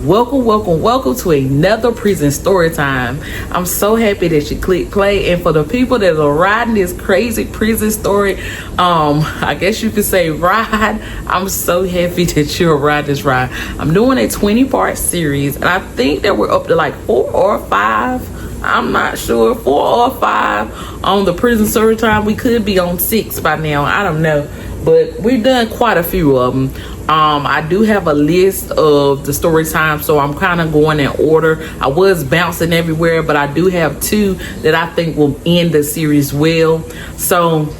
welcome to another prison story time. I'm so happy that you clicked play, and for the people that are riding this crazy prison story, I guess you could say ride, I'm so happy that you're riding this ride. I'm doing a 20-part series, and I think that we're up to like 4 or 5. I'm not sure, 4 or 5 on the prison story time. We could be on 6 by now, I don't know, but we've done quite a few of them. I do have a list of the story time, so I'm kind of going in order. I was bouncing everywhere, but I do have 2 that I think will end the series well. So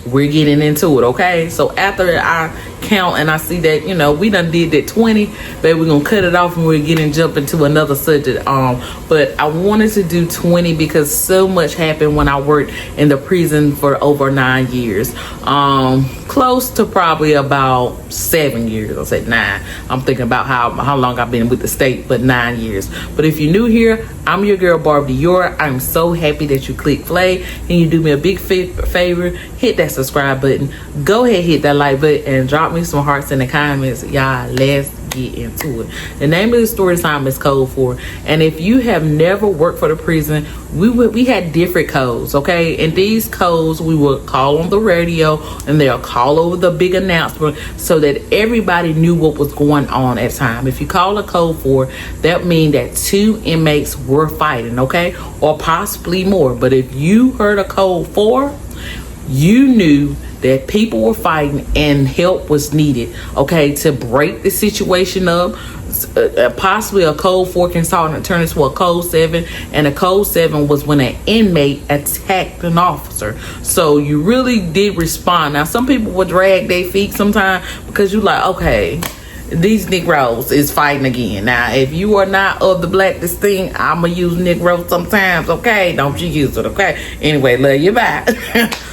we're getting into it, okay? So after I count and I see that, you know, we done did that 20, baby, we're gonna cut it off and we're getting jump into another subject. But I wanted to do 20 because so much happened when I worked in the prison for over 9 years. Close to probably about 7 years. I said 9. I'm thinking about how long I've been with the state, but 9 years. But if you're new here, I'm your girl Barbie Dior. I'm so happy that you click play. Can you do me a big favor? Hit that subscribe button. Go ahead, hit that like button, and drop me some hearts in the comments. Y'all, let's get into it. The name of the story time is Code 4, and if you have never worked for the prison, we had different codes, okay? And these codes we would call on the radio, and they'll call over the big announcement so that everybody knew what was going on at the time. If you call a Code 4, that means that 2 inmates were fighting, okay, or possibly more. But if you heard a Code 4, you knew that people were fighting and help was needed, okay, to break the situation up. Possibly a Code 4 can start and turn into a Code 7, and a Code 7 was when an inmate attacked an officer. So you really did respond. Now, some people would drag their feet sometimes because you like, okay, these Negroes is fighting again. Now, if you are not of the black thing, I'ma use Negro sometimes, okay? Don't you use it, okay? Anyway, love you, bye.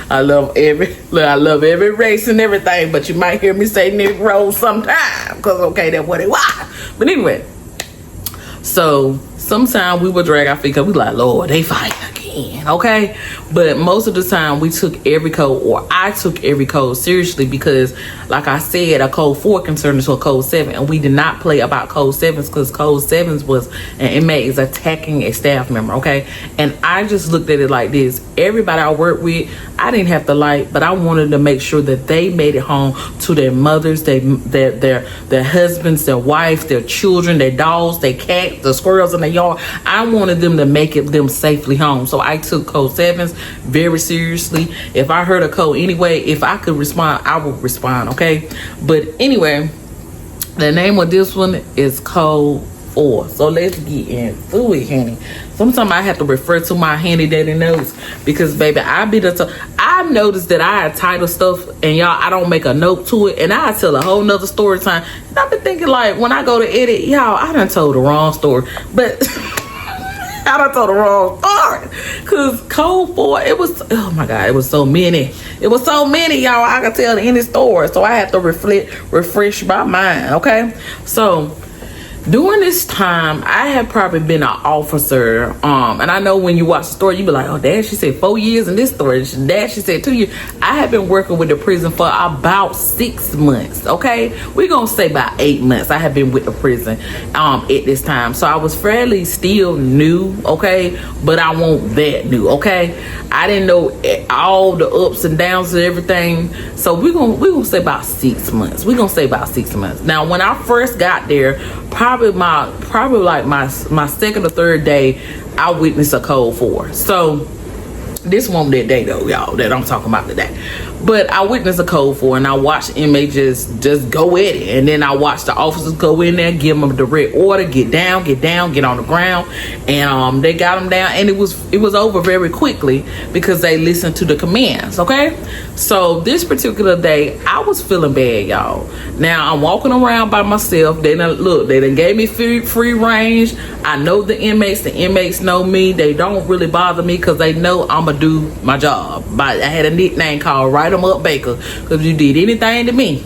I love every race and everything, but you might hear me say Negro sometimes, because, okay, that's what it was. But anyway, so sometimes we would drag our feet because we like, Lord, they fighting again, okay? But most of the time we took every code, or I took every code seriously, because like I said, a Code 4 can turn into a Code 7, and we did not play about Code 7s because Code 7s was an inmate is attacking a staff member, okay? And I just looked at it like this. Everybody I worked with, I didn't have to like, but I wanted to make sure that they made it home to their mothers, their husbands, their wives, their children, their dogs, their cats, the squirrels in the yard. I wanted them to make it them safely home. So I took Code 7s very seriously. If I heard a code anyway, if I could respond, I would respond, okay? But anyway, the name of this one is Code 4. So let's get into it, honey. Sometimes I have to refer to my handy dandy notes because, baby, I noticed that I title stuff, and y'all, I don't make a note to it, and I tell a whole nother story time. And I've been thinking, like, when I go to edit, y'all, I done told the wrong story, but I done told the wrong story. Cause Code 4, it was, oh my God, it was so many. It was so many, y'all. I could tell any story, so I had to refresh my mind. Okay, so during this time, I had probably been an officer. And I know when you watch the story, you be like, oh, Dad, she said 4 years in this story. Dad, she said 2 years. I have been working with the prison for about 6 months, okay? We're going to say about 8 months I have been with the prison at this time. So I was fairly still new, okay? But I wasn't that new, okay? I didn't know all the ups and downs and everything. So we're gonna say about 6 months. We're going to say about 6 months. Now, when I first got there, probably like my second or third day, I witnessed a Code 4. So this one that day though, y'all, that I'm talking about today. But I witnessed a Code 4, and I watched inmates just go at it, and then I watched the officers go in there, give them a direct order, get down, get on the ground, and they got them down, and it was over very quickly because they listened to the commands. Okay, so this particular day, I was feeling bad, y'all. Now I'm walking around by myself. They done gave me free range. I know the inmates know me. They don't really bother me because they know I'ma do my job. But I had a nickname called Write 'em Up Baker, because if you did anything to me,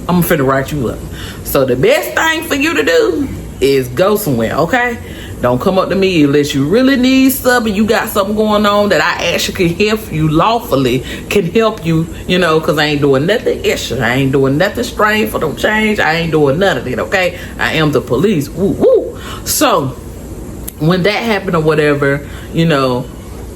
I'm finna write you up. So the best thing for you to do is go somewhere, okay? Don't come up to me unless you really need something, you got something going on that I actually can help you lawfully, can help you, you know, because I ain't doing nothing extra. I ain't doing nothing strange for no change. I ain't doing none of it, okay? I am the police. Woo, woo. So when that happened or whatever, you know,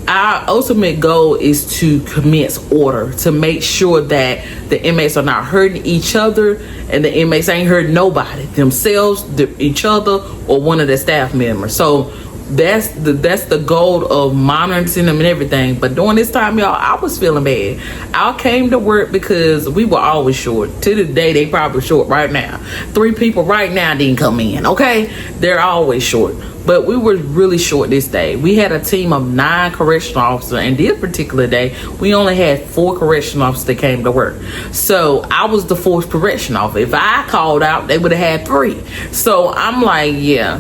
our ultimate goal is to commence order, to make sure that the inmates are not hurting each other and the inmates ain't hurting nobody, themselves, each other, or one of their staff members. So that's the goal of monitoring them and everything. But during this time, y'all, I was feeling bad. I came to work because we were always short. To this day, they probably short right now. 3 people right now didn't come in, okay? They're always short. But we were really short this day. We had a team of 9 correctional officers, and this particular day, we only had 4 correctional officers that came to work. So I was the 4th correctional officer. If I called out, they would have had 3. So I'm like, yeah.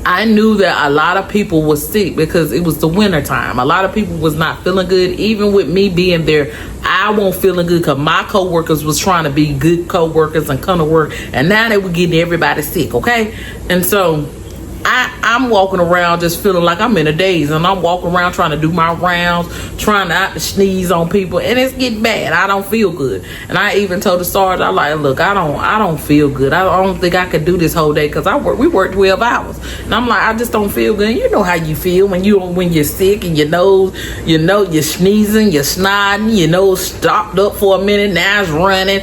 I knew that a lot of people was sick because it was the winter time. A lot of people was not feeling good. Even with me being there, I wasn't feeling good because my co-workers was trying to be good co-workers and come to work, and now they were getting everybody sick, okay? And so I'm walking around just feeling like I'm in a daze, and I'm walking around trying to do my rounds, trying not to sneeze on people, and it's getting bad. I don't feel good. And I even told the sergeant, I like, look, I don't feel good. I don't think I could do this whole day because we work 12 hours. And I'm like, I just don't feel good. And you know how you feel when you're sick and your nose, you know, you're sneezing, you're snotting, your nose stopped up for a minute, now it's running.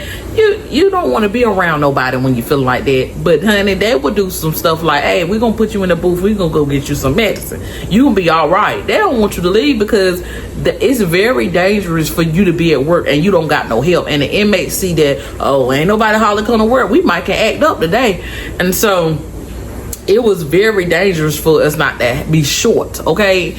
You don't want to be around nobody when you feel like that. But honey, they would do some stuff like, hey, we're gonna put you in the booth, we're gonna go get you some medicine, you gonna be all right. They don't want you to leave because it's very dangerous for you to be at work and you don't got no help, and the inmates see that, oh, ain't nobody hardly come to work, we might can act up today. And so it was very dangerous for us not to be short, okay?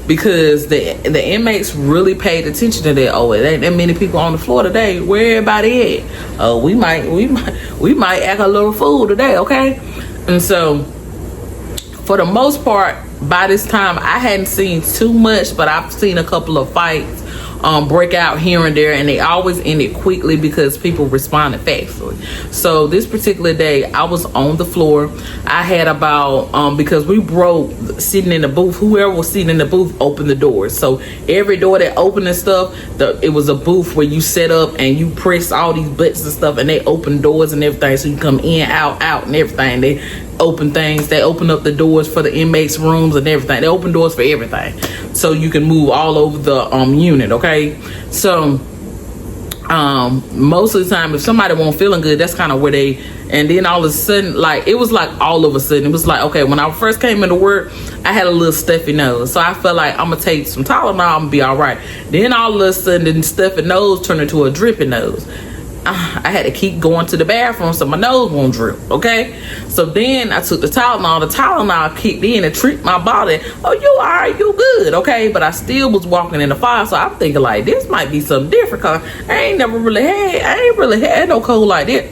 Because the inmates really paid attention to that. Oh, it ain't that many people on the floor today. Where everybody at? Oh, we might act a little fool today, okay? And so, for the most part, by this time, I hadn't seen too much, but I've seen a couple of fights break out here and there, and they always ended quickly because people responded fastly. So this particular day, I was on the floor. I had about because we broke sitting in the booth, whoever was sitting in the booth opened the doors. So every door that opened and stuff, it was a booth where you set up and you press all these buttons and stuff, and they open doors and everything, so you come in, out and everything. They open things, they open up the doors for the inmates' rooms and everything. They open doors for everything, so you can move all over the unit, okay? So most of the time, if somebody won't feeling good, that's kind of where they, and then all of a sudden, like, it was like all of a sudden, it was like, okay, when I first came into work, I had a little stuffy nose, so I felt like I'm gonna take some Tylenol, I'm gonna be all right. Then all of a sudden, the stuffy nose turned into a drippy nose. I had to keep going to the bathroom so my nose won't drip, okay? So then I took the Tylenol kicked in and tricked my body. Oh, you all right, you good, okay? But I still was walking in the fire, so I'm thinking like, this might be something different, cause I ain't really had no cold like that.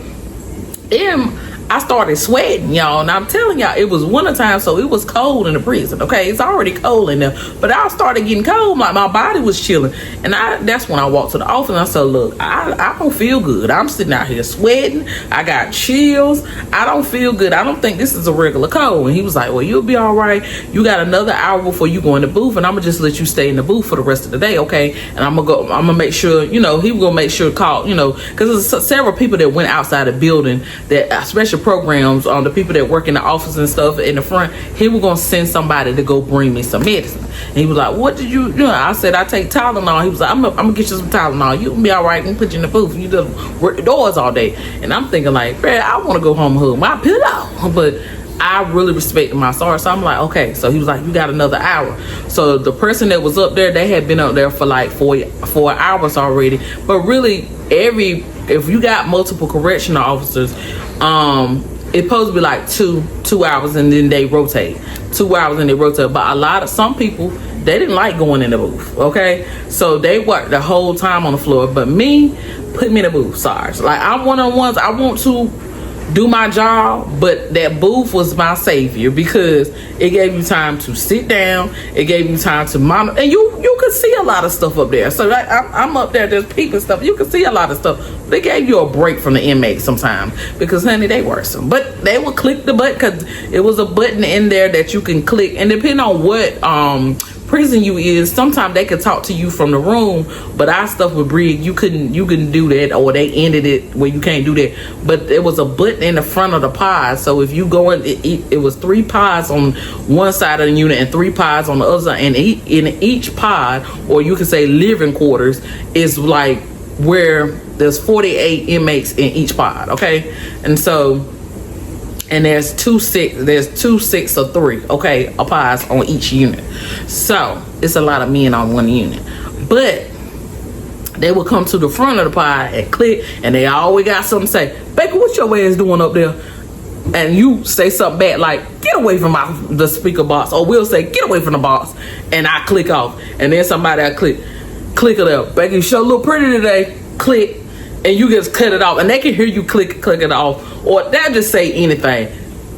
Then I started sweating, y'all, and I'm telling y'all, it was wintertime, so it was cold in the prison, okay? It's already cold in there, but I started getting cold, like my body was chilling, and that's when I walked to the office, and I said, look, I don't feel good. I'm sitting out here sweating. I got chills. I don't feel good. I don't think this is a regular cold. And he was like, well, you'll be all right. You got another hour before you go in the booth, and I'm going to just let you stay in the booth for the rest of the day, okay? And I'm going to make sure, you know, he was going to make sure call, you know, because there's several people that went outside the building that special programs on the people that work in the office and stuff in the front. He was gonna send somebody to go bring me some medicine. And he was like, what did you do? I said, I take Tylenol. He was like, I'm gonna get you some Tylenol. You can be all right and put you in the booth. You just work the doors all day. And I'm thinking like, man, I want to go home and hug my pillow. But I really respected my sergeant, so I'm like, okay. So he was like, you got another hour. So the person that was up there, they had been up there for like 4 hours already. But really, if you got multiple correctional officers, it's supposed to be like two hours, and then they rotate. 2 hours and they rotate. But some people, they didn't like going in the booth, okay? So they worked the whole time on the floor. But me, put me in the booth, Sarge. Like, I'm one-on-ones. I want to do my job, but that booth was my savior because it gave you time to sit down, it gave you time to monitor, and you could see a lot of stuff up there. So I'm up there just peeping stuff. You could see a lot of stuff. They gave you a break from the inmates sometimes because, honey, they were some. But they would click the button because it was a button in there that you can click, and depending on what prison you is, sometimes they could talk to you from the room, but our stuff with Brig, you couldn't do that, or they ended it where you can't do that. But there was a button in the front of the pod, so if you go in, it was 3 pods on one side of the unit and 3 pods on the other side, and in each pod, or you could say living quarters, is like where there's 48 inmates in each pod, okay? And so, and there's two six or 3, okay, pods on each unit. So it's a lot of men on one unit. But they would come to the front of the pod and click, and they always got something to say. Baker, what your ass doing up there? And you say something back like, get away from the speaker box, or we'll say, get away from the box, and I click off, and then somebody I click it up. Baker, you sure look pretty today. Click, and you just cut it off, and they can hear you click it off, or they'll just say anything.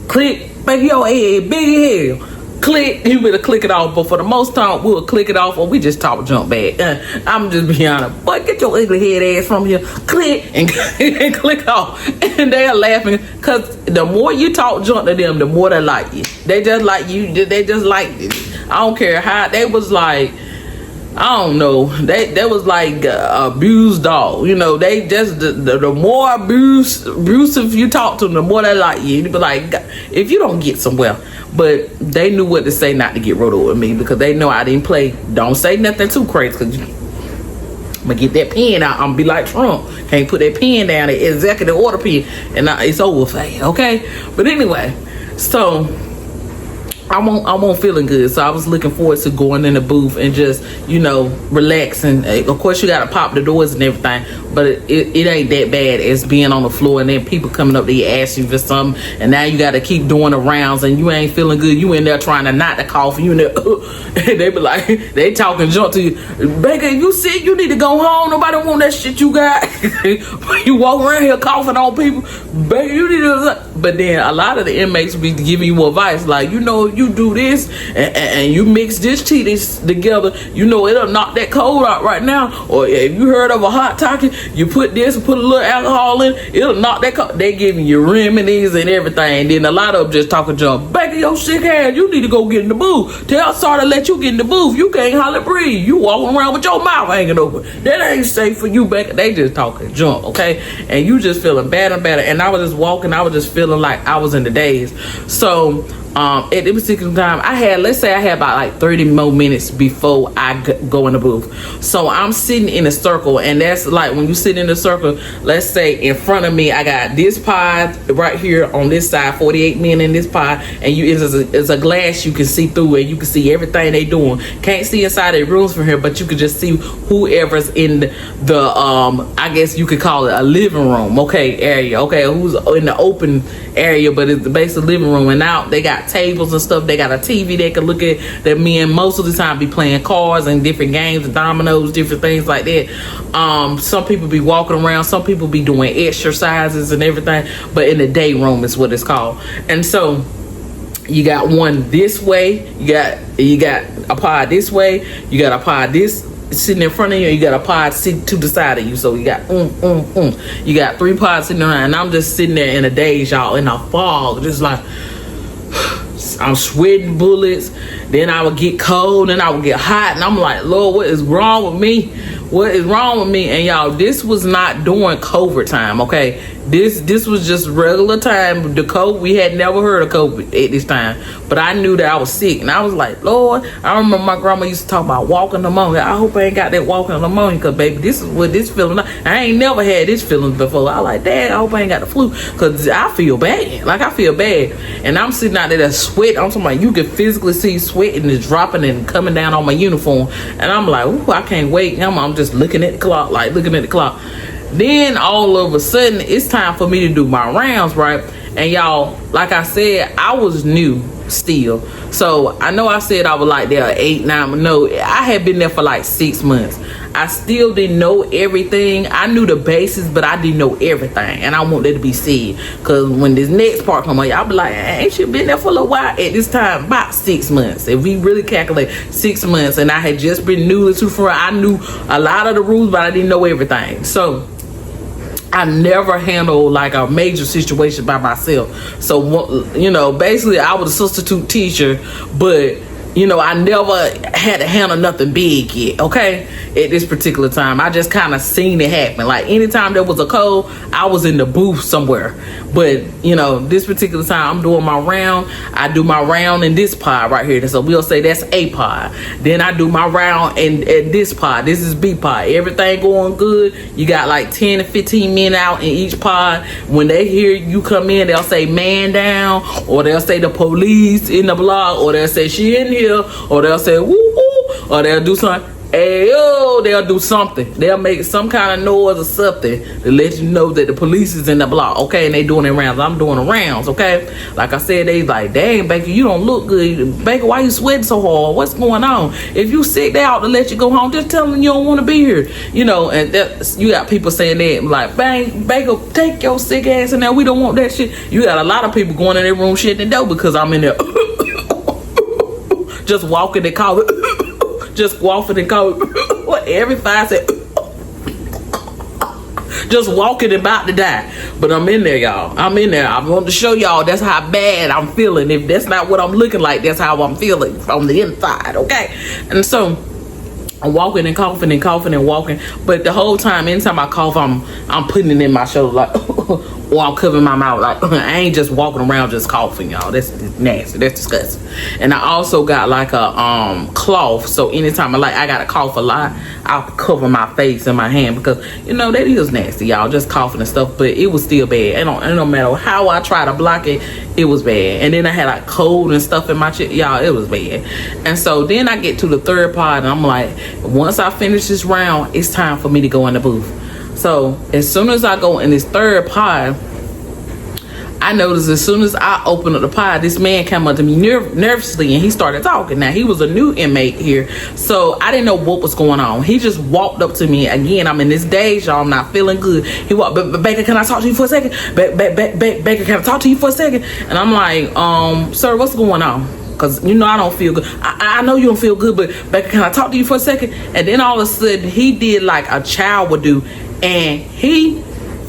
Click, baby, your head big as hell. Click, you better click it off. But for the most time, we'll click it off, or we just talk jump back. I'm just being honest. Boy, get your ugly head ass from here. Click and click off, and they're laughing because the more you talk junk to them, the more they like you. They just like you. They just like it. I don't care how they was like. I don't know. They was like abused dog. You know, they just the more abusive you talk to them, the more they like you. But like, if you don't get somewhere, but they knew what to say not to get rid of me because they know I didn't play. Don't say nothing too crazy because I'm gonna get that pen out. I'm gonna be like Trump. Can't put that pen down, the executive order pen, and it's over for you. Okay. But anyway, so. I won't feeling good, so I was looking forward to going in the booth and just, you know, relaxing. Of course, you gotta pop the doors and everything, but it ain't that bad as being on the floor and then people coming up to ask you for something, and now you gotta keep doing the rounds and you ain't feeling good. You in there trying to not to cough, and you in there, and they be like, they talking junk to you. Baker, you sick? You need to go home. Nobody want that shit you got. You walk around here coughing on people. Baker, you need to. But then a lot of the inmates be giving you advice like, you know, you do this and you mix this tea together, you know, it'll knock that cold out right now. Or if you heard of a hot topic, you put this and put a little alcohol in, it'll knock that cold. They giving you remedies and everything. And then a lot of them just talking junk. Back in your sick ass, you need to go get in the booth. Tell Sar to let you get in the booth. You can't hardly breathe. You walking around with your mouth hanging open. That ain't safe for you. Back. They just talking junk, okay? And you just feeling better and better. And I was just walking, I was just feeling like I was in the daze. So at this particular time, let's say I had about like 30 more minutes before I go in the booth. So I'm sitting in a circle, and that's like when you sit in a circle, let's say in front of me, I got this pod right here on this side, 48 men in this pod, and it's a glass you can see through, and you can see everything they doing. Can't see inside their rooms from here, but you can just see whoever's in the I guess you could call it a living room, okay, area, okay, who's in the open area, but it's the basic living room. And now they got tables and stuff. They got a TV they can look at. That men most of the time be playing cards and different games and dominoes, different things like that. Some people be walking around. Some people be doing exercises and everything. But in the day room is what it's called. And so you got one this way. You got a pod this way. You got a pod this sitting in front of you. You got a pod sitting to the side of you. So you got you got 3 pods sitting around, and I'm just sitting there in a daze, y'all, in a fog, just like I'm sweating bullets. Then I would get cold, and I would get hot, and I'm like, Lord, what is wrong with me? What is wrong with me? And y'all, this was not during COVID time, okay? This was just regular time. The COVID, we had never heard of COVID at this time. But I knew that I was sick. And I was like, Lord, I remember my grandma used to talk about walking pneumonia. I hope I ain't got that walking pneumonia, because, baby, this is what this feeling like. I ain't never had this feeling before. I like, Dad, I hope I ain't got the flu, because I feel bad. Like, I feel bad. And I'm sitting out there, that sweat. I'm talking about, you can physically see sweat, and it's dropping and coming down on my uniform. And I'm like, ooh, I can't wait. I'm just looking at the clock, like looking at the clock. Then all of a sudden, it's time for me to do my rounds, right? And y'all, like I said, I was new still. So I know I said I was like there 8, 9, but no, I had been there for like 6 months. I still didn't know everything. I knew the basics, but I didn't know everything, and I want that to be said, because when this next part come on, y'all be like, ain't she been there for a little while? At this time, about 6 months, if we really calculate 6 months, and I had just been new to front. I knew a lot of the rules, but I didn't know everything. So I never handled like a major situation by myself. So, you know, basically I was a substitute teacher, but you know, I never had to handle nothing big yet, okay? At this particular time, I just kind of seen it happen. Like, anytime there was a cold, I was in the booth somewhere. But, you know, this particular time, I'm doing my round. I do my round in this pod right here. So we'll say that's A pod. Then I do my round in this pod. This is B pod. Everything going good. You got like 10 to 15 men out in each pod. When they hear you come in, they'll say man down, or they'll say the police in the block, or they'll say she in here, or they'll say woo woo, or they'll do something. Hey yo, they'll do something. They'll make some kind of noise or something to let you know that the police is in the block, okay? And they doing their rounds. I'm doing the rounds, okay? Like I said, they like, dang, Baker, you don't look good. Baker, why you sweating so hard? What's going on? If you sick, they ought to let you go home. Just tell them you don't want to be here, you know. And you got people saying that, like, bang, Baker, take your sick ass in there. We don't want that shit. You got a lot of people going in their room shitting the door because I'm in there just walking and calling. Just walking and calling. Every 5 seconds. Just walking about to die. But I'm in there, y'all. I'm in there. I want to show y'all that's how bad I'm feeling. If that's not what I'm looking like, that's how I'm feeling from the inside, okay? And so I'm walking and coughing and coughing and walking. But the whole time, anytime I cough, I'm putting it in my shoulder like, or I'm covering my mouth. Like, I ain't just walking around just coughing, y'all. That's nasty. That's disgusting. And I also got like a cloth. So anytime I gotta cough a lot, I'll cover my face and my hand, because you know that is nasty, y'all. Just coughing and stuff. But it was still bad. It don't matter how I try to block it, it was bad. And then I had like cold and stuff in my chest, y'all. It was bad. And so then I get to the third pod, and I'm like, once I finish this round, it's time for me to go in the booth. So as soon as I go in this third pod, I noticed as soon as I opened up the pod, this man came up to me nervously, and he started talking. Now, he was a new inmate here, so I didn't know what was going on. He just walked up to me. Again, I'm in this daze, y'all. I'm not feeling good. He walked, Baker, can I talk to you for a second? Baker, can I talk to you for a second? And I'm like, sir, what's going on? Because, you know, I don't feel good. I know you don't feel good, but Baker, can I talk to you for a second? And then all of a sudden, he did like a child would do. And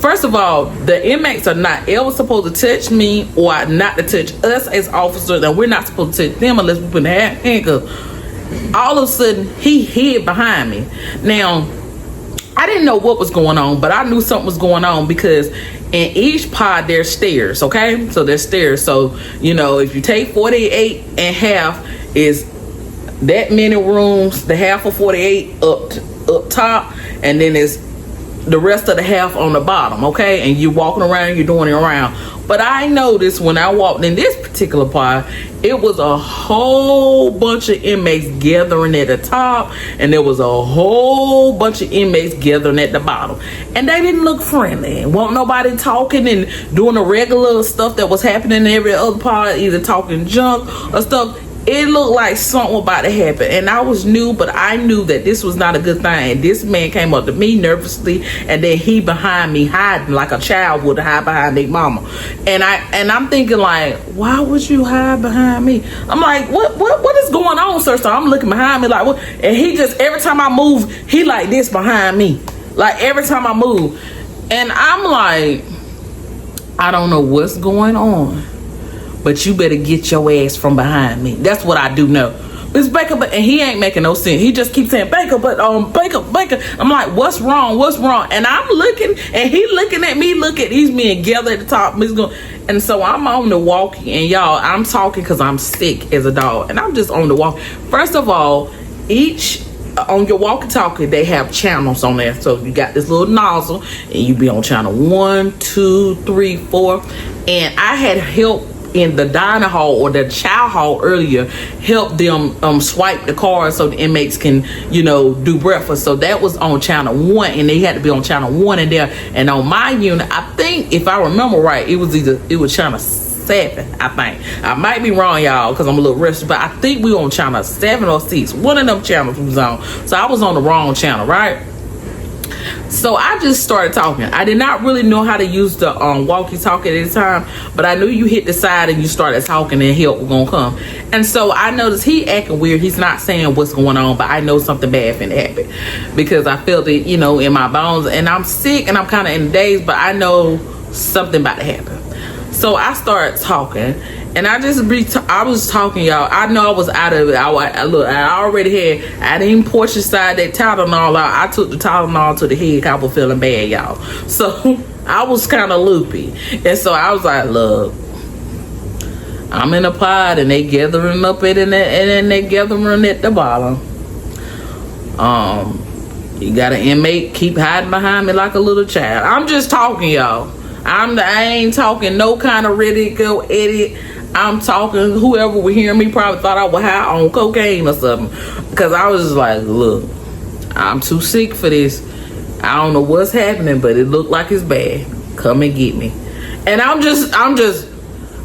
first of all, the inmates are not ever supposed to touch me or not to touch us as officers. And we're not supposed to touch them unless we put the handcuffs. All of a sudden, he hid behind me. Now, I didn't know what was going on, but I knew something was going on because in each pod there's stairs, okay? So there's stairs. So, you know, if you take 48 and half is that many rooms, the half of 48 up top, and then it's the rest of the half on the bottom, okay? And you're walking around, you're doing it around. But I noticed when I walked in this particular pod, it was a whole bunch of inmates gathering at the top, and there was a whole bunch of inmates gathering at the bottom. And they didn't look friendly. Wasn't nobody talking and doing the regular stuff that was happening in every other pod, either talking junk or stuff. It looked like something was about to happen, and I was new, but I knew that this was not a good thing. And this man came up to me nervously, and then he behind me hiding like a child would hide behind their mama. And I'm thinking like, why would you hide behind me? I'm like, what is going on, sir? So I'm looking behind me like, what? And he just, every time I move, he like this behind me, like every time I move. And I'm like, I don't know what's going on, but you better get your ass from behind me. That's what I do know. It's Baker, but and he ain't making no sense. He just keeps saying Baker, but Baker. I'm like, what's wrong? And I'm looking, and he looking at me. Look at these men gathered at the top. And so I'm on the walkie, and y'all, I'm talking because I'm sick as a dog, and I'm just on the walk. First of all, each on your walkie-talkie, they have channels on there. So you got this little nozzle, and you be on channel 1, 2, 3, 4. And I had help in the dining hall or the child hall earlier, help them swipe the cards so the inmates can, you know, do breakfast. So that was on channel 1, and they had to be on channel 1 in there. And on my unit, I think if I remember right, it was channel 7 7, I think. I might be wrong, y'all, because I'm a little rusty, but I think we on channel 7 or 6. One of them channels was on. So I was on the wrong channel, right? So I just started talking. I did not really know how to use the walkie-talkie at the time, but I knew you hit the side and you started talking and help was gonna come. And so I noticed he acting weird. He's not saying what's going on, but I know something bad finna happen because I felt it, you know, in my bones. And I'm sick and I'm kind of in the daze, but I know something about to happen. So I started talking. And I was talking, y'all. I know I was out of it. I didn't push aside that Tylenol out. I took the Tylenol to the head because I was feeling bad, y'all. So I was kind of loopy. And so I was like, look, I'm in a pod and they gathering up it and then they gathering at the bottom. You got an inmate keep hiding behind me like a little child. I'm just talking, y'all. I ain't talking no kind of ready to go edit. I'm talking, whoever would hear me probably thought I was high on cocaine or something. Because I was just like, look, I'm too sick for this. I don't know what's happening, but it looked like it's bad. Come and get me. And I'm just,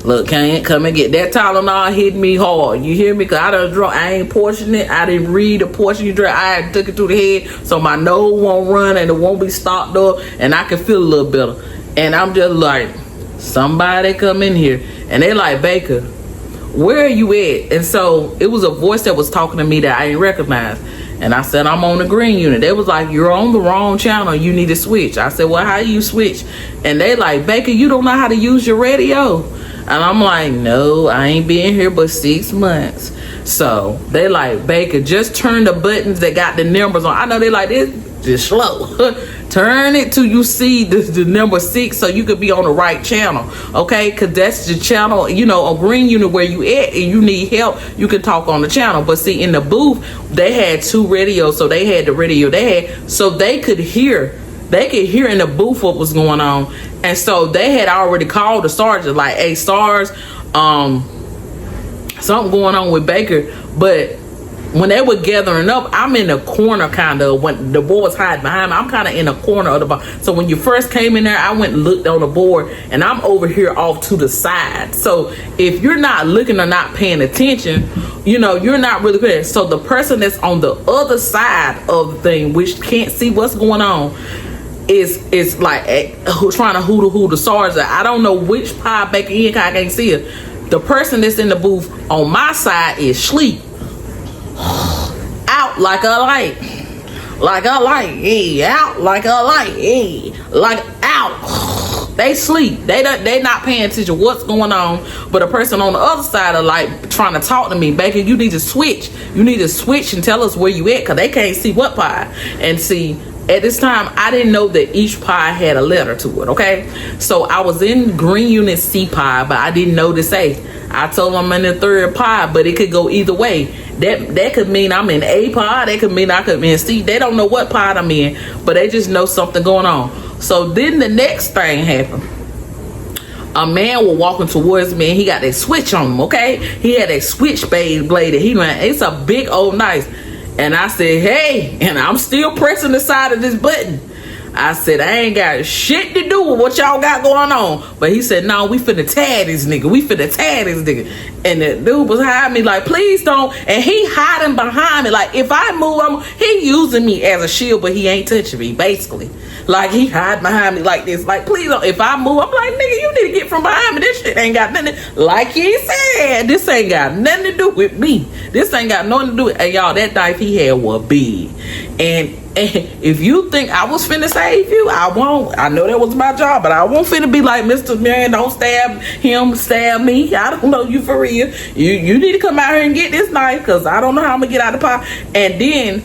look, can't come and get that Tylenol hit me hard. You hear me? Because I ain't portioning it. I didn't read the portion you drank. I took it through the head so my nose won't run and it won't be stopped up and I can feel a little better. And I'm just like, somebody come in here. And they like, Baker, where are you at? And so it was a voice that was talking to me that I didn't recognize. And I said, I'm on the green unit. They was like, you're on the wrong channel. You need to switch. I said, well, how do you switch? And they like, Baker, you don't know how to use your radio. And I'm like, no, I ain't been here but 6 months. So they like, Baker, just turn the buttons that got the numbers on. I know they like, this is slow. Turn it till you see the number 6 so you could be on the right channel, okay? Because that's the channel, you know, a green unit where you at and you need help, you can talk on the channel. But see, in the booth, they had 2 radios, so they had the radio they had, so they could hear in the booth what was going on. And so they had already called the sergeant, like, hey, SARS, something going on with Baker. But when they were gathering up, I'm in the corner kind of, when the boys hide behind me, I'm kind of in the corner of the bar. So when you first came in there, I went and looked on the board and I'm over here off to the side. So if you're not looking or not paying attention, you know, you're not really good. So the person that's on the other side of the thing, which can't see what's going on, is like trying to hoo the SARS. I don't know which pod back in, cause I can't see it. The person that's in the booth on my side is sleep. Out like a light, yeah, out like a light, yeah, like out. They sleep. They not paying attention what's going on. But a person on the other side are like trying to talk to me. Baker, you need to switch. You need to switch and tell us where you at, because they can't see what pod. And see, at this time, I didn't know that each pod had a letter to it, okay? So I was in green unit C pod, but I didn't know to say. I told them I'm in the 3rd pod, but it could go either way. That could mean I'm in A pod. That could mean I could be in C. They don't know what pod I'm in, but they just know something going on. So then the next thing happened. A man was walking towards me and he got that switch on him, okay? He had a switch blade. He went, it's a big old knife. And I said, hey, and I'm still pressing the side of this button. I said, I ain't got shit to do with what y'all got going on. But he said, no, we finna tag this nigga. And the dude was hiding me like, please don't. And he hiding behind me. Like, if I move, he using me as a shield, but he ain't touching me, basically. Like, he hide behind me like this. Like, please don't. If I move, I'm like, nigga, you need to get from behind me. This shit ain't got nothing. Like he said, this ain't got nothing to do with me. This ain't got nothing to do with. And y'all, that knife he had was big. And if you think I was finna save you, I won't. I know that was my job, but I won't finna be like, Mr. Man, don't stab him, stab me. I don't know you for real. You need to come out here and get this knife, because I don't know how I'm gonna get out of the pod. And then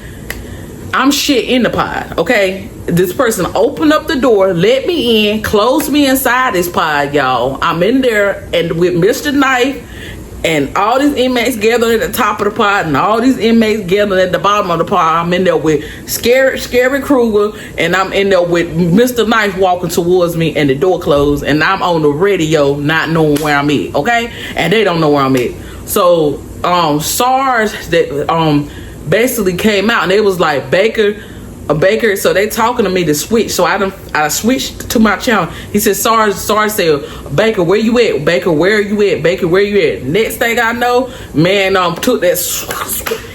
I'm shit in the pod, okay? This person opened up the door, let me in, closed me inside this pod, y'all. I'm in there and with Mr. Knife and all these inmates gathered at the top of the pod and all these inmates gathered at the bottom of the pod. I'm in there with Scary Kruger, and I'm in there with Mr. Knife walking towards me, and the door closed, and I'm on the radio not knowing where I'm at, okay? And they don't know where I'm at. So SARS that basically came out and they was like, Baker, a Baker, so they talking to me to switch. So I switched to my channel. He said, Sarge said, Baker, where you at? Baker, where are you at? Baker, where you at? Next thing I know, man, took that,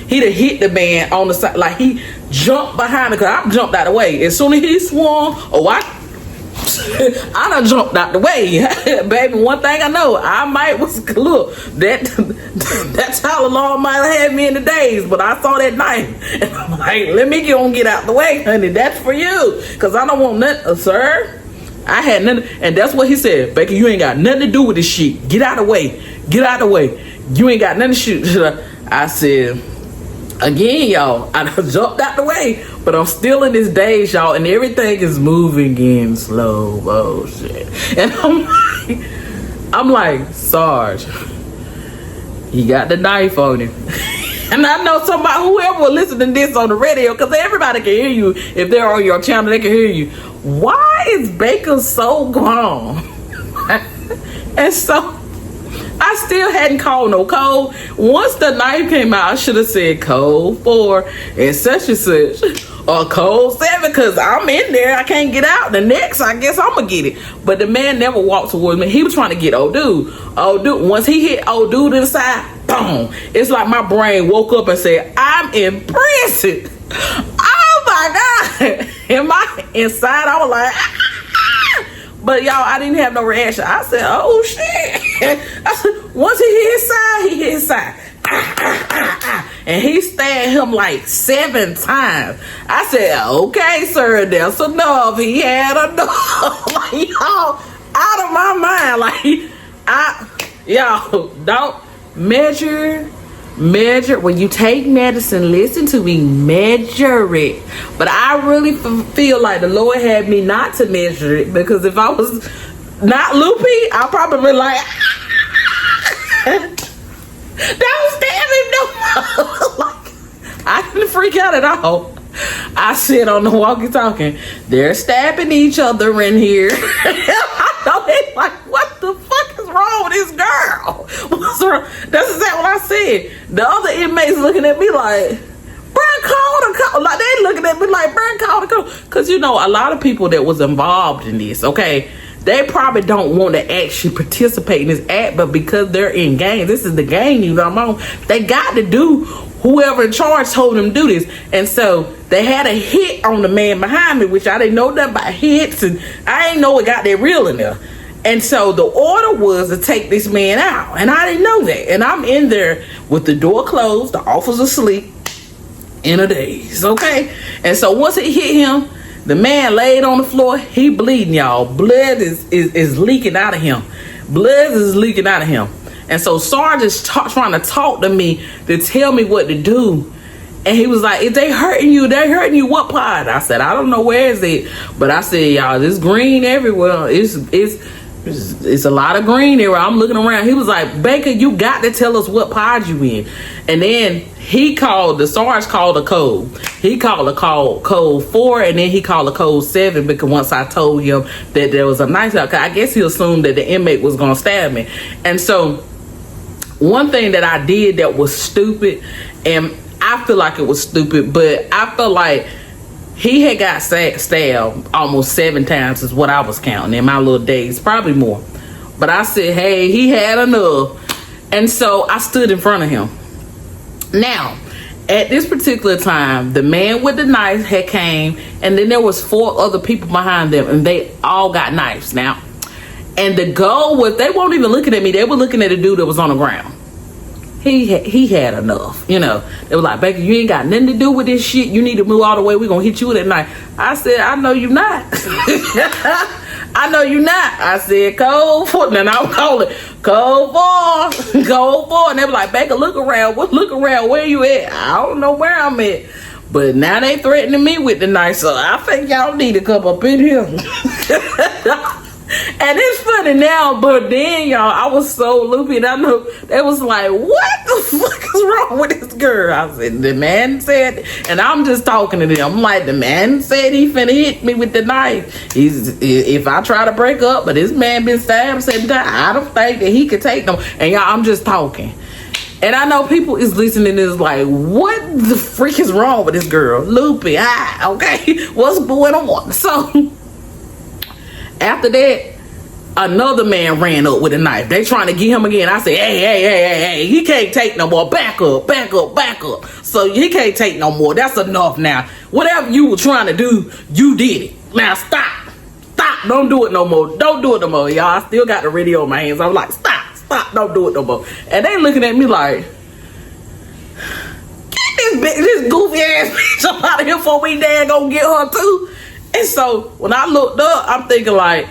he done hit the man on the side, like he jumped behind it, cause I jumped out of the way. As soon as he swung, I done jumped out the way. Baby, one thing I know, I might look, that's how long might have had me in the days, but I saw that knife. And I'm like, let me get out the way, honey. That's for you. Because I don't want nothing, sir. I had nothing. And that's what he said. Baker, you ain't got nothing to do with this shit. Get out of the way. Get out of the way. You ain't got nothing to shoot. I said, again, y'all, I jumped out the way, but I'm still in this daze, y'all, and everything is moving in slow motion. And I'm like, Sarge, he got the knife on him. And I know somebody, whoever will listen to this on the radio, because everybody can hear you. If they're on your channel, they can hear you. Why is Baker so gone? And so I still hadn't called no code. Once the knife came out, I should have said code 4 and such, or code 7, because I'm in there. I can't get out. The next, I guess I'm going to get it. But the man never walked towards me. He was trying to get old dude. Old dude, once he hit old dude in the side, boom. It's like my brain woke up and said, I'm in prison. Oh my God. In my inside, I was like, ah. But y'all, I didn't have no reaction. I said, oh shit. I said, once he hit his side. And he stabbed him like 7 times. I said, okay, sir, that's enough. He had enough. Like, y'all, out of my mind. Like, y'all, don't measure. When you take medicine, listen to me, measure it. But I really feel like the Lord had me not to measure it, because if I was not loopy, I'd probably be like, don't stab him no more. Like, I didn't freak out at all. I said on the walkie-talkie, they're stabbing each other in here. I know they like, what the fuck is wrong with this girl? What's wrong? That's exactly what I said. The other inmates looking at me like, bruh, call the code. Like, they looking at me like, bruh, call the code. Because, you know, a lot of people that was involved in this, okay, they probably don't want to actually participate in this act, but because they're in gang, this is the gang you know I'm on, they got to do whoever in charge told them to do this. And so they had a hit on the man behind me, which I didn't know nothing about hits, and I didn't know it got that real in there. And so the order was to take this man out, and I didn't know that. And I'm in there with the door closed, the officer asleep, in a daze, okay? And so once it hit him, the man laid on the floor. He bleeding, y'all. Blood is leaking out of him. Blood is leaking out of him. And so Sarge is trying to talk to me to tell me what to do. And he was like, if they hurting you, what part? I said, I don't know where is it. But I said, y'all, there's green everywhere. It's a lot of green there. I'm looking around. He was like, Baker, you got to tell us what pod you in. And then the Sarge called a code. He called a code 4, and then he called a code 7, because once I told him that there was a knife out, I guess he assumed that the inmate was going to stab me. And so one thing that I did that was stupid, and I feel like it was stupid, but I feel like he had got stabbed almost 7 times is what I was counting in my little days, probably more. But I said, hey, he had enough. And so I stood in front of him. Now, at this particular time, the man with the knife had came, and then there was 4 other people behind them, and they all got knives now. And the goal was, they weren't even looking at me. They were looking at the dude that was on the ground. He had enough, you know. They were like, Baker, you ain't got nothing to do with this shit. You need to move all the way. We're going to hit you with that knife. I said, I know you not. I know you not. I said, code 4. And I'll call it code 4. Code 4. And they were like, Baker, look around. Look around. Where you at? I don't know where I'm at. But now they threatening me with the knife. So I think y'all need to come up in here. And it's funny now, but then, y'all, I was so loopy, and I know they was like, what the fuck is wrong with this girl? I said, the man said, and I'm just talking to them. I'm like, the man said he finna hit me with the knife. If I try to break up, but this man been stabbed 7 times, I don't think that he could take them. And y'all, I'm just talking. And I know people is listening to this like, what the freak is wrong with this girl? Loopy, okay, what's going on? So after that, another man ran up with a knife. They trying to get him again. I said, hey, he can't take no more. Back up. So he can't take no more. That's enough now. Whatever you were trying to do, you did it. Now stop. Don't do it no more. Y'all, I still got the radio in my hands. I'm like, stop. Don't do it no more. And they looking at me like, get this goofy ass bitch up out of here before we dad gonna get her too. And so when I looked up, I'm thinking like,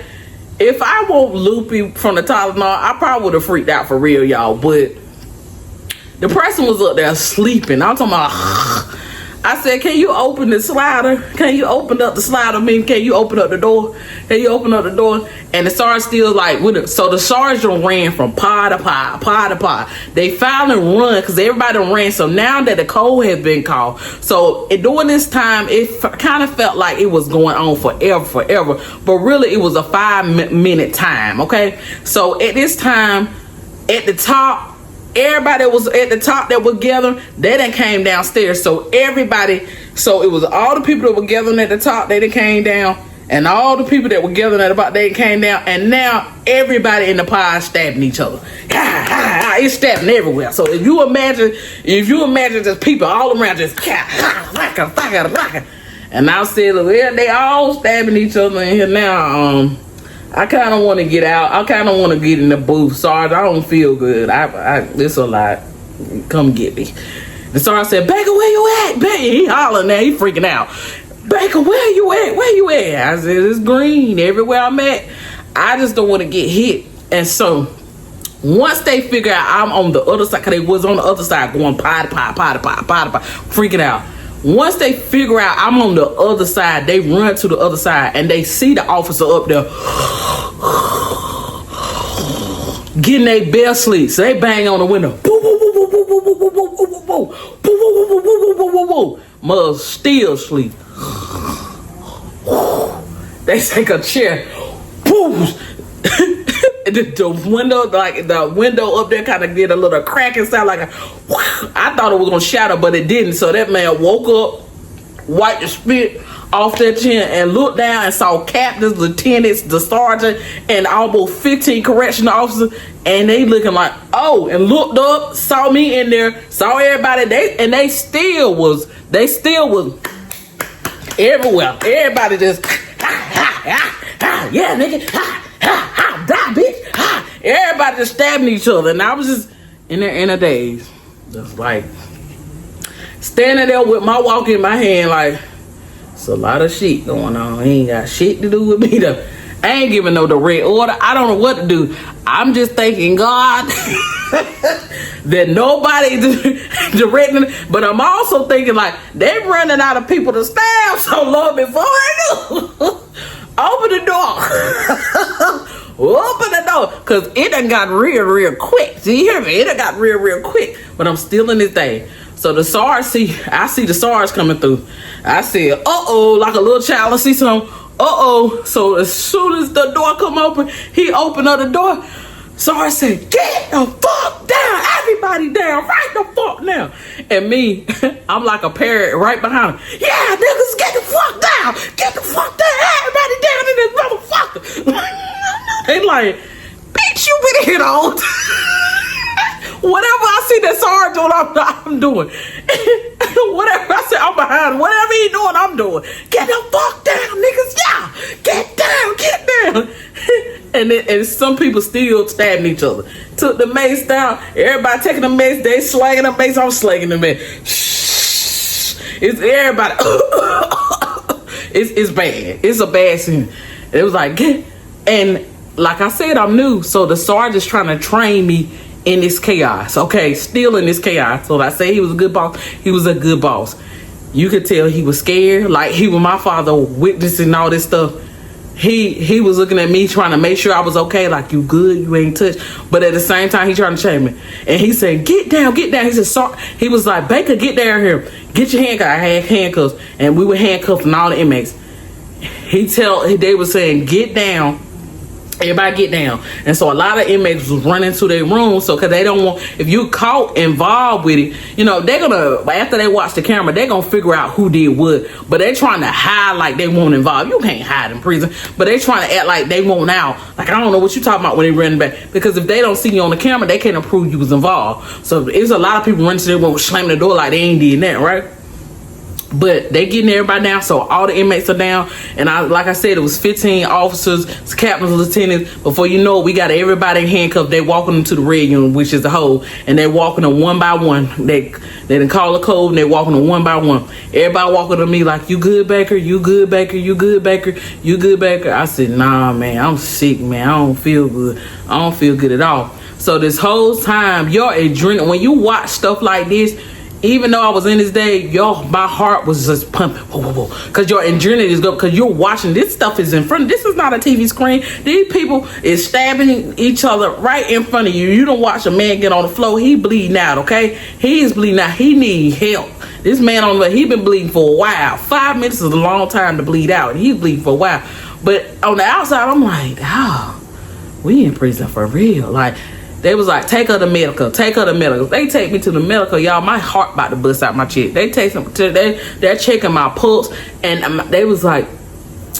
if I want Loopy from the Tylenol, I probably would have freaked out for real, y'all. But the person was up there sleeping. I'm talking about, I said, can you open the slider? Can you open up the slider? Can you open up the door? And the sergeant still like, so the sergeant ran from pod to pod. They finally run because everybody ran. So now that the code has been called, so during this time, it kind of felt like it was going on forever. But really, it was a 5-minute time. Okay, so at this time, at the top, everybody that was at the top that were gathering, they done came downstairs. So it was all the people that were gathering at the top, they done came down. And all the people that were gathering at the bottom, they came down. And now everybody in the pod stabbing each other. It's stabbing everywhere. So if you imagine just people all around just and I said, well, they all stabbing each other in here now. I kind of want to get out. I kind of want to get in the booth. Sarge, I don't feel good. It's a lot. Come get me. The Sarge said, Baker, where you at? Baker, he hollering now. He freaking out. Baker, where you at? I said, it's green. Everywhere I'm at, I just don't want to get hit. And so once they figure out I'm on the other side, because they was on the other side going pot, freaking out. Once they figure out I'm on the other side, they run to the other side and they see the officer up there getting their best sleep. So they bang on the window. Mother still sleep. They take a chair. The window up there kind of did a little cracking sound like I thought it was gonna shatter, but it didn't. So that man woke up, wiped the spit off their chin, and looked down and saw captains, lieutenants, the sergeant, and almost 15 correctional officers, and they looking like, oh, and looked up, saw me in there, saw everybody, they still was everywhere. Everybody just yeah, nigga, die, bitch. Everybody just stabbing each other, and I was just in there in a daze, just like standing there with my walk in my hand, like it's a lot of shit going on. He ain't got shit to do with me though. I ain't giving no direct order. I don't know what to do. I'm just thanking God that nobody directing. But I'm also thinking like they're running out of people to stab. So Lord, before I do, open the door. Open the door, cause it done got real quick. Do you hear me? It done got real quick. But I'm still in this thing. So the SARS I see the SARS coming through. I said, like a little child. I see some. So as soon as the door come open, he opened up the door. SARS said, get the fuck down. Everybody down. Right the fuck now. And me, I'm like a parrot right behind him. Yeah, niggas, get the fuck down. Get the fuck down. Everybody down in this motherfucker. They like, bitch, you been hit on. Whatever I see that SARS doing, I'm doing. Whatever I say, I'm behind him. Whatever he doing, I'm doing. Get the fuck down, niggas. Yeah. Get down. And some people still stabbing each other. Took the mace down. Everybody taking the mace. They slanging the mace. I'm slanging the mace. Shh. It's everybody. It's bad. It's a bad scene. It was like, and like I said, I'm new. So the sergeant's trying to train me in this chaos. Okay, still in this chaos. So I say he was a good boss. He was a good boss. You could tell he was scared. Like he was my father witnessing all this stuff. He was looking at me trying to make sure I was okay. Like, you good? You ain't touched. But at the same time, he trying to shame me. And he said, get down. He said, sorry. He was like, Baker, get down here. Get your handcuffs. I had handcuffs. And we were handcuffing all the inmates. They were saying, get down. Everybody get down. And so a lot of inmates was running to their room. So because they don't want, if you caught involved with it, you know, they're gonna, after they watch the camera, they're gonna figure out who did what. But they're trying to hide like they won't involve. You can't hide in prison. But they trying to act like they won't out. Like, I don't know what you talking about when they run back. Because if they don't see you on the camera, they can't prove you was involved. So it's a lot of people running to their room, slamming the door like they ain't did that, right? But they getting everybody down, so all the inmates are down. And like I said, it was 15 officers, captains, lieutenants. Before you know it, we got everybody handcuffed. They walking them to the red unit, which is the hole, and they walking them one by one. They didn't call a code, and they walking them one by one. Everybody walking to me like, "You good, Baker? You good, Baker? You good, Baker? You good, Baker?" I said, "Nah, man, I'm sick, man. I don't feel good. I don't feel good at all." So this whole time, your adrenaline, when you watch stuff like this, even though I was in this day, my heart was just pumping. Whoa, whoa, whoa. Because your adrenaline is good. Because you're watching. This stuff is in front. This is not a TV screen. These people is stabbing each other right in front of you. You don't watch a man get on the floor. He bleeding out, okay? He is bleeding out. He need help. This man on the he been bleeding for a while. 5 minutes is a long time to bleed out. He's bleeding for a while. But on the outside, I'm like, we in prison for real. Like, they was like, take her to medical, take her to medical. They take me to the medical, y'all. My heart about to bust out my chest. They take them to, they're checking my pulse, and they was like,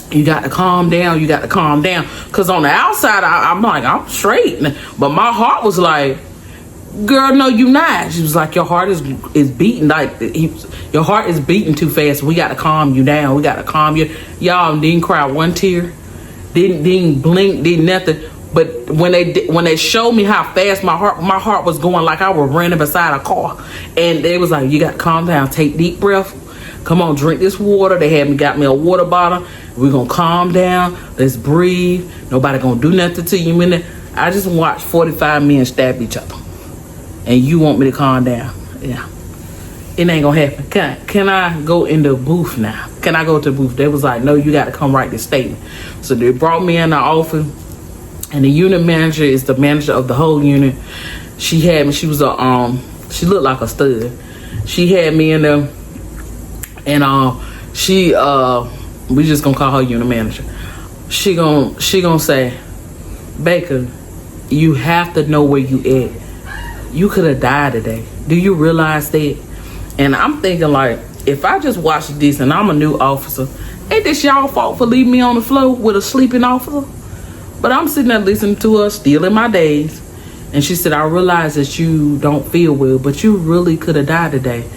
you got to calm down, you got to calm down. Because on the outside, I'm like, I'm straight. But my heart was like, girl, no, you not. She was like, your heart is beating, like, your heart is beating too fast. We got to calm you down. We got to calm you. Y'all didn't cry one tear, didn't blink, did nothing. But when they showed me how fast my heart was going, like I was running beside a car, and they was like, you got to calm down, take deep breath, come on, drink this water. They got me a water bottle. We're gonna calm down, let's breathe, nobody gonna do nothing to you. I just watched 45 men stab each other, and you want me to calm down? Yeah, it ain't gonna happen. Can I go in the booth now? Can I go to the booth? They was like, no, you got to come write this statement. So they brought me in the office. And the unit manager is the manager of the whole unit. She had me. She was she looked like a stud. She had me in there, and we just gonna call her unit manager. She gonna say, Baker, you have to know where you at. You could have died today. Do you realize that? And I'm thinking, like, if I just watched this and I'm a new officer, ain't this y'all fault for leaving me on the floor with a sleeping officer? But I'm sitting there listening to her, still in my days. And she said, I realize that you don't feel well, but you really could have died today.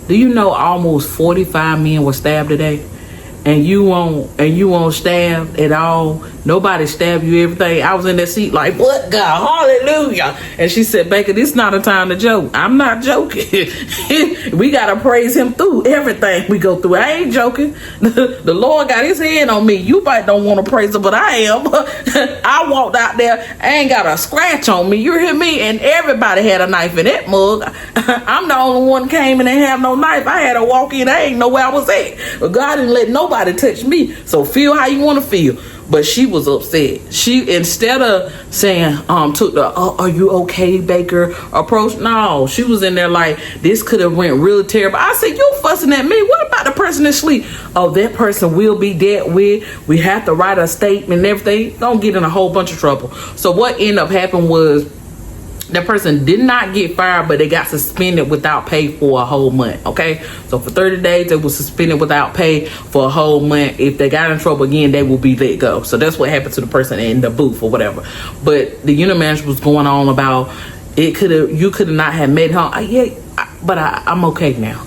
Do you know almost 45 men were stabbed today? And you won't stab at all? Nobody stabbed you, everything. I was in that seat like, what, God? Hallelujah. And she said, Baker, this is not a time to joke. I'm not joking. We got to praise him through everything we go through. I ain't joking. The Lord got his hand on me. You might don't want to praise him, but I am. I walked out there. I ain't got a scratch on me. You hear me? And everybody had a knife in that mug. I'm the only one came and didn't have no knife. I had to walk in. I ain't know where I was at. But God didn't let nobody touch me. So feel how you want to feel. But she was upset. She, instead of saying, took the, are you okay, Baker approach? No, she was in there like, this could have went really terrible. I said, you fussing at me. What about the person asleep? Oh, that person will be dead with. We have to write a statement and everything. Don't get in a whole bunch of trouble. So what ended up happening was, that person did not get fired, but they got suspended without pay for a whole month, okay? So for 30 days, they were suspended without pay for a whole month. If they got in trouble again, they will be let go. So that's what happened to the person in the booth or whatever. But the unit manager was going on about, you could have not have made her, I'm okay now.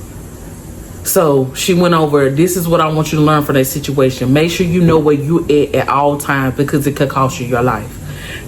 So she went over, this is what I want you to learn from that situation. Make sure you know where you at all times, because it could cost you your life.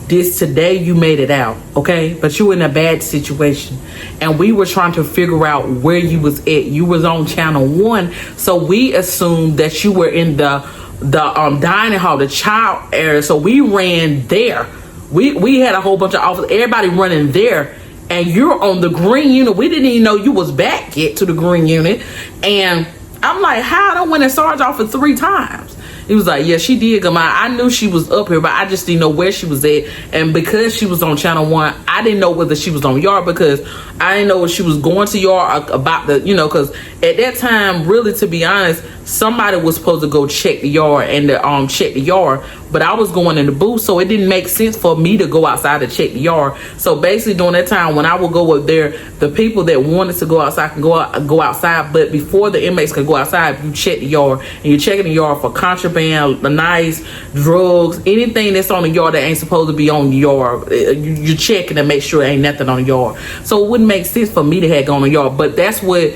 Today you made it out, okay? But you were in a bad situation, and we were trying to figure out where you was at. You was on channel 1, so we assumed that you were in the dining hall, the child area. So we ran there. We had a whole bunch of officers, everybody running there, and you're on the green unit. We didn't even know you was back yet to the green unit. And I'm like, how I done went and sergeant off for 3 times? He was like, yeah, she did come out. I knew she was up here, but I just didn't know where she was at. And because she was on channel 1, I didn't know whether she was on yard, because I didn't know if she was going to yard about the, because at that time, really, to be honest, somebody was supposed to go check the yard and check the yard, but I was going in the booth, so it didn't make sense for me to go outside to check the yard. So basically during that time when I would go up there, the people that wanted to go outside can go outside, but before the inmates can go outside, you check the yard, and you're checking the yard for contraband, knives, drugs, anything that's on the yard that ain't supposed to be on the yard. You're checking to make sure ain't nothing on the yard. So it wouldn't make sense for me to have gone on the yard, but that's what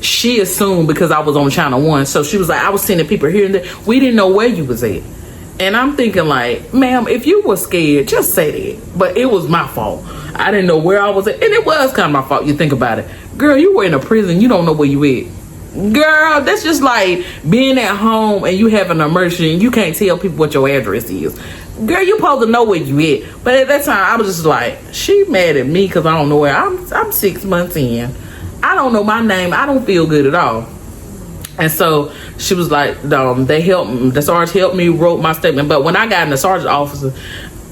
she assumed because I was on Channel 1. So she was like, I was sending people here and there. We didn't know where you was at. And I'm thinking like, ma'am, if you were scared, just say that. But it was my fault. I didn't know where I was at. And it was kind of my fault. You think about it. Girl, you were in a prison. You don't know where you at. Girl, that's just like being at home and you have an emergency and you can't tell people what your address is. Girl, you supposed to know where you at. But at that time, I was just like, she mad at me because I don't know where. I'm 6 months in. I don't know my name. I don't feel good at all. And so she was like, they helped me. The sergeant helped me, wrote my statement. But when I got in the sergeant officer,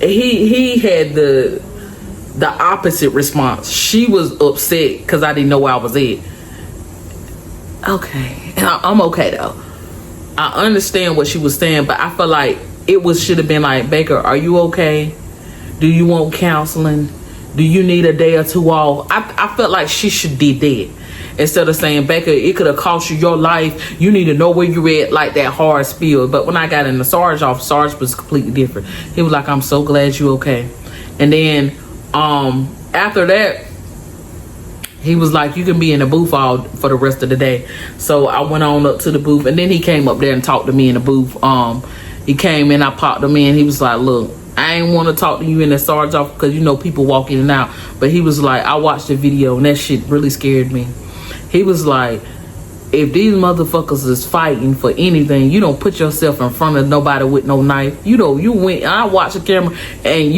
he had the opposite response. She was upset because I didn't know where I was at. Okay. And I'm okay though. I understand what she was saying, but I feel like should have been like, Baker, are you okay? Do you want counseling? Do you need a day or two off? I felt like she should did that. Instead of saying, Baker, it could have cost you your life. You need to know where you're at, like that hard spiel. But when I got in the sergeant's office, Sarge was completely different. He was like, I'm so glad you okay. And then after that, he was like, you can be in the booth all for the rest of the day. So I went on up to the booth, and then he came up there and talked to me in the booth. He came in, I popped him in. He was like, look, I ain't want to talk to you in the sergeant's office because, you know, people walk in and out. But he was like, I watched the video and that shit really scared me. He was like, if these motherfuckers is fighting for anything, you don't put yourself in front of nobody with no knife. You know, you went, I watched the camera and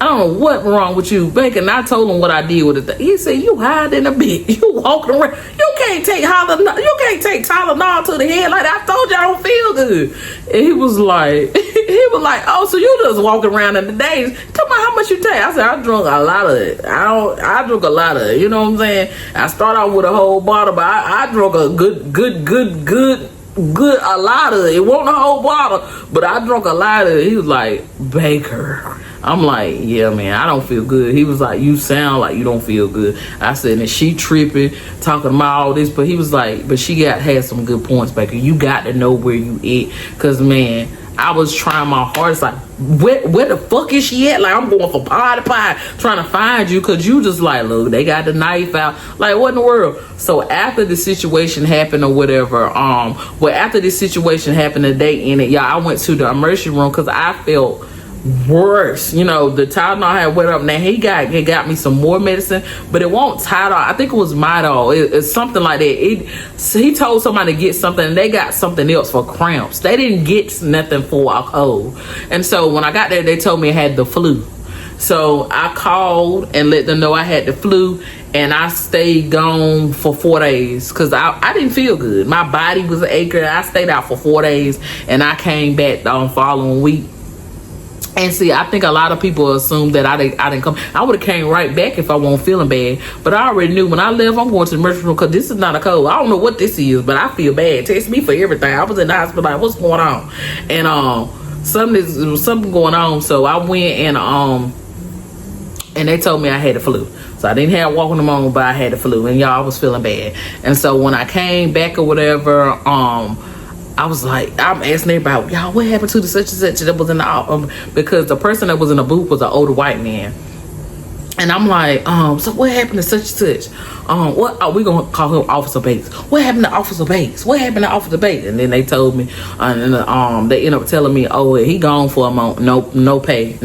I don't know what wrong with you, Baker. And I told him what I did with it. He said, you hiding a bit. You walking around. You can't take Tylenol to the head like that. I told you I don't feel good. And he was like, oh, so you just walking around in the days. Tell me how much you take. I said, I drunk a lot of it. I drunk a lot of it. You know what I'm saying? I start out with a whole bottle, but I drunk a good, a lot of it. It wasn't a whole bottle, but I drunk a lot of it. He was like, Baker. I'm like, yeah, man, I don't feel good. He was like, you sound like you don't feel good. I said, and she tripping, talking about all this, but he was like, but she had some good points, Baker. You got to know where you at, because, man, I was trying my hardest, like, where the fuck is she at? Like, I'm going from pie to pie trying to find you, because you just like, look, they got the knife out. Like, what in the world? So after the situation happened or whatever, after this situation happened, the day in it, y'all, I went to the emergency room because I felt worse. You know, the Tylenol had went up. Now he got me some more medicine, but it won't Tylenol. I think it was Midol. It's something like that. He told somebody to get something, and they got something else for cramps. They didn't get nothing for a cold. And so when I got there, they told me I had the flu. So I called and let them know I had the flu, and I stayed gone for 4 days because I didn't feel good. My body was aching. I stayed out for 4 days, and I came back the following week. And see, I think a lot of people assume that I didn't come. I would have came right back if I wasn't feeling bad. But I already knew when I left, I'm going to the emergency room because this is not a cold. I don't know what this is, but I feel bad. Test me for everything. I was in the hospital like, what's going on? And something going on. So I went and they told me I had the flu. So I didn't have walking pneumonia, but I had the flu. And y'all, I was feeling bad. And so when I came back or whatever, I was like, I'm asking everybody, y'all, what happened to the such and such that was in the because the person that was in the booth was an older white man. And I'm like, so what happened to such and such? What are we gonna call him Officer Bates? What happened to Officer Bates? What happened to Officer Bates? And then they told me, they ended up telling me, oh, he gone for a month, no pay.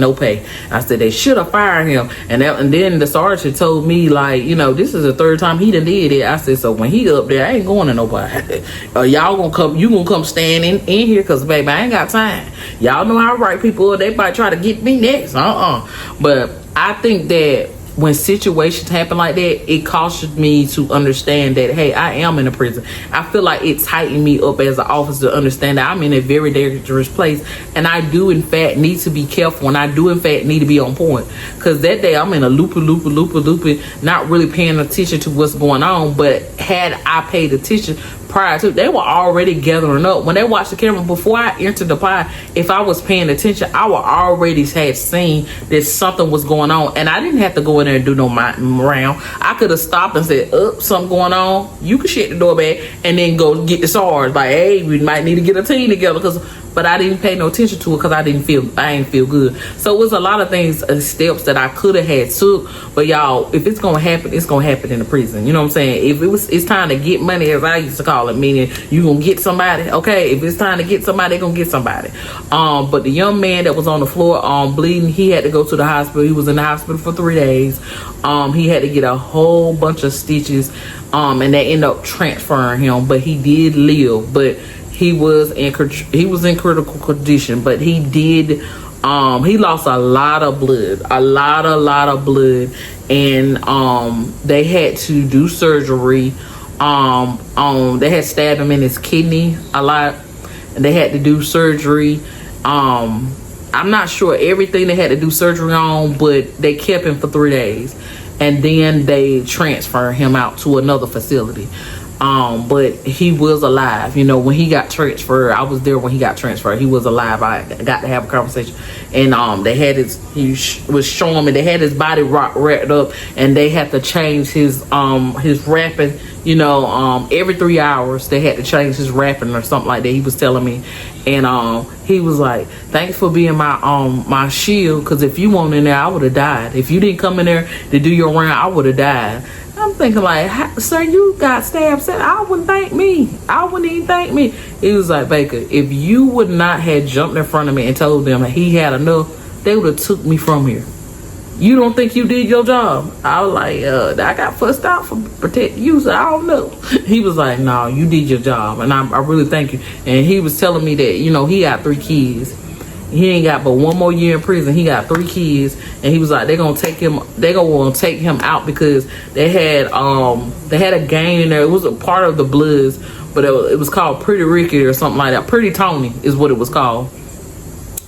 I said they should have fired him. And then the sergeant told me, like, you know, this is the third time he done did it. I said, so when he up there, I ain't going to nobody. Y'all gonna come? You gonna come stand in here? Cause baby, I ain't got time. Y'all know how right people are. They might try to get me next. But I think that when situations happen like that, it cautions me to understand that, hey, I am in a prison. I feel like it tightened me up as an officer to understand that I'm in a very dangerous place, and I do in fact need to be careful, and I do in fact need to be on point. Because that day I'm in a loopy, not really paying attention to what's going on. But had I paid attention, prior to, they were already gathering up. When they watched the camera before I entered the pod, if I was paying attention, I would already had seen that something was going on, and I didn't have to go in there and do no round. I could have stopped and said, something going on. You can shut the door back and then go get the SARS. Like, hey, we might need to get a team together, but I didn't pay no attention to it because I didn't feel good. So it was a lot of things, steps that I could have had took. But y'all, if it's gonna happen, it's gonna happen in the prison. You know what I'm saying? If it's time to get money, as I used to call it, meaning you gonna get somebody. Okay, if it's time to get somebody, they gonna get somebody. But the young man that was on the floor bleeding, he had to go to the hospital. He was in the hospital for 3 days. He had to get a whole bunch of stitches, and they ended up transferring him. But he did live. But he was in critical condition, but he did. He lost a lot of blood, a lot of blood, and they had to do surgery. They had stabbed him in his kidney a lot, and they had to do surgery. I'm not sure everything they had to do surgery on, but they kept him for 3 days, and then they transferred him out to another facility. But he was alive. You know, when he got transferred, I was there when he got transferred. He was alive. I got to have a conversation, and they had was showing me they had his body wrapped up, and they had to change his wrapping. You know, every 3 hours they had to change his wrapping or something like that. He was telling me, and he was like, "Thanks for being my shield, because if you weren't in there, I would have died. If you didn't come in there to do your round, I would have died." I'm thinking like, sir, you got stabbed. Said, I wouldn't thank me. I wouldn't even thank me. He was like, Baker, if you would not have jumped in front of me and told them that he had enough, they would have took me from here. You don't think you did your job? I was like, I got fussed out for protecting you, so I don't know. He was like, no, you did your job, and I really thank you. And he was telling me that, you know, he got 3 kids. He ain't got but 1 more year in prison. He got 3 kids, and he was like, they're gonna take him out because they had a gang in there. It was a part of the Bloods, but it was called Pretty Ricky or something like that. Pretty Tony is what it was called.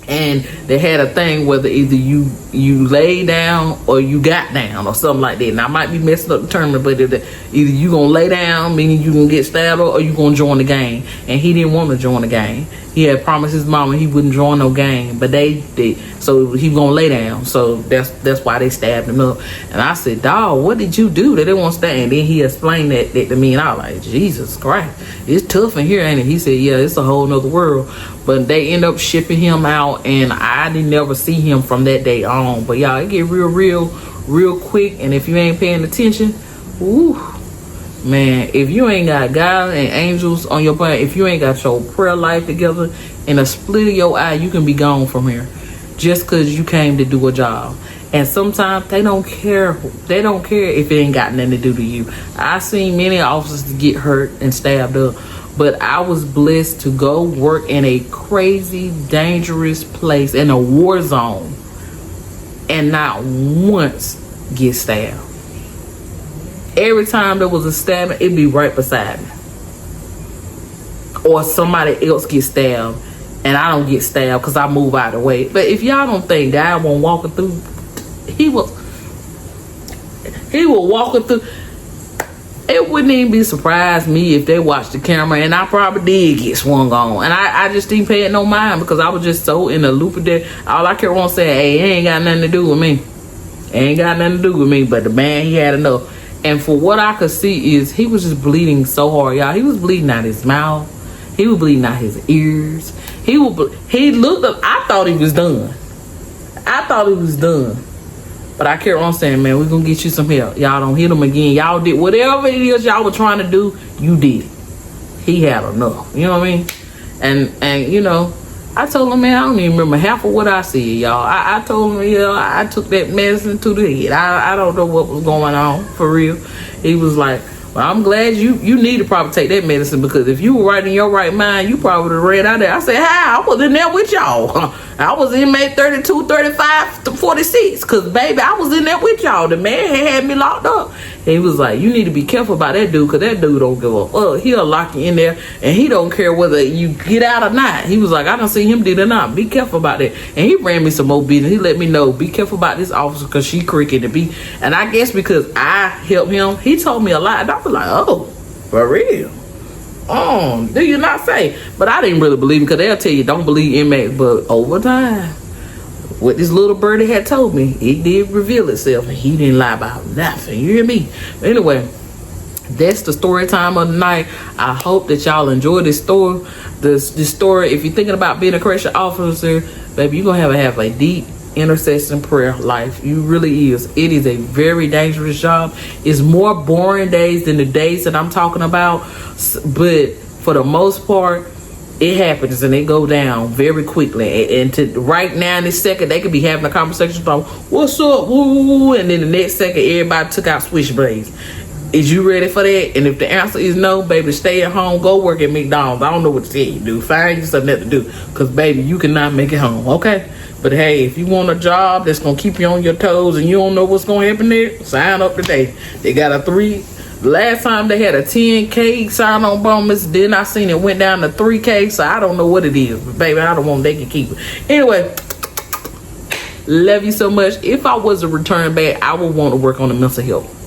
And they had a thing whether either you lay down or you got down or something like that. And I might be messing up the term, but either you gonna lay down, meaning you gonna get stabbed, or you gonna join the gang. And he didn't want to join the gang. He had promised his mama he wouldn't join no gang, but they so he gonna lay down. So that's why they stabbed him up. And I said, dawg, what did you do that they won't stay? And then he explained that to me, and I was like, Jesus Christ, it's tough in here, ain't it? He said, yeah, it's a whole nother world. But they end up shipping him out, and I didn't never see him from that day on. But y'all, it get real quick, and if you ain't paying attention, ooh, man, if you ain't got God and angels on your plan, if you ain't got your prayer life together, in a split of your eye, you can be gone from here just because you came to do a job. And sometimes they don't care. They don't care if it ain't got nothing to do to you. I seen many officers get hurt and stabbed up, but I was blessed to go work in a crazy, dangerous place in a war zone and not once get stabbed. Every time there was a stabbing, it'd be right beside me. Or somebody else gets stabbed and I don't get stabbed because I move out of the way. But if y'all don't think that I won't walking through, he was walking through. It wouldn't even be surprised me if they watched the camera, and I probably did get swung on. And I just didn't pay it no mind because I was just so in the loop of that. All I kept on saying, hey, it ain't got nothing to do with me. It ain't got nothing to do with me. But the man, he had enough. And for what I could see is he was just bleeding so hard, y'all. He was bleeding out his mouth. He was bleeding out his ears. He looked up. I thought he was done. But I kept on saying, man, we're going to get you some help. Y'all don't hit him again. Y'all did whatever it is y'all were trying to do, you did. He had enough. You know what I mean? And you know, I told him, man, I don't even remember half of what I said, y'all. I told him, I took that medicine to the head. I don't know what was going on, for real. He was like, well, I'm glad you need to probably take that medicine, because if you were right in your right mind, you probably would have ran out there. I said, how? I was in there with y'all. I was inmate 32, 35 to 46, because, baby, I was in there with y'all. The man had me locked up. He was like, you need to be careful about that dude, because that dude don't give a fuck. He'll lock you in there, and he don't care whether you get out or not. He was like, I don't see him did or not. Be careful about that. And he ran me some more business. He let me know, be careful about this officer, because she cricket to be. And I guess because I helped him, he told me a lot. And I was like, oh, for real? Do you not say? But I didn't really believe him, because they'll tell you don't believe inmates. But over time, what this little birdie had told me, it did reveal itself, and he didn't lie about nothing. You hear me? But anyway, that's the story time of the night. I hope that y'all enjoy this story. This story, if you're thinking about being a correction officer, baby, you're gonna have a deep intercession prayer life. You really is. It is a very dangerous job. It's more boring days than the days that I'm talking about, but for the most part, it happens and it go down very quickly. And to right now in this second, they could be having a conversation about what's up, woo, and then the next second, everybody took out switchblades. Is you ready for that? And if the answer is no, baby, stay at home, go work at McDonald's. I don't know what to tell you, dude. Find you something to do, because baby, you cannot make it home, okay? But hey, if you want a job that's gonna keep you on your toes and you don't know what's gonna happen there, sign up today. They got a 3. Last time they had a 10K sign on bonus, then I seen it went down to 3K, so I don't know what it is. But baby, I don't want, they can keep it. Anyway, love you so much. If I was a return back, I would want to work on the mental health.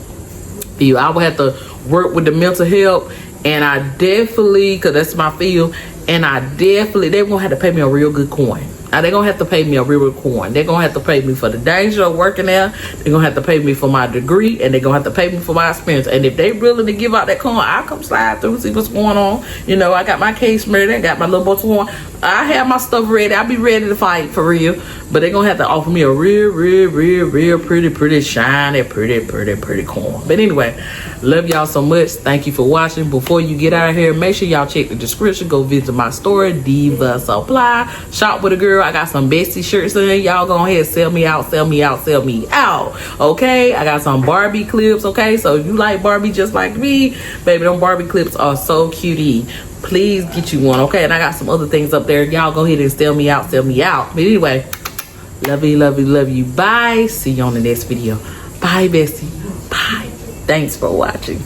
I would have to work with the mental health, and I definitely, because that's my field, and I definitely, they're going to have to pay me a real good coin. Now, they're going to have to pay me a real good coin. They're going to have to pay me for the danger of working there. They're going to have to pay me for my degree, and they're going to have to pay me for my experience. And if they're willing to give out that coin, I'll come slide through and see what's going on. You know, I got my case ready. I got my little bottle on. I have my stuff ready. I'll be ready to fight for real. But they're going to have to offer me a real pretty shiny, pretty coin. But anyway, love y'all so much. Thank you for watching. Before you get out of here, make sure y'all check the description. Go visit my store, Diva Supply. Shop with a girl. I got some Bestie shirts in. Y'all go ahead, sell me out. Okay, I got some Barbie clips. Okay, so if you like Barbie just like me, baby, them Barbie clips are so cutie. Please get you one. Okay, and I got some other things up there. Y'all go ahead and sell me out. But anyway, love you. Bye. See you on the next video. Bye, Bestie. Bye. Thanks for watching.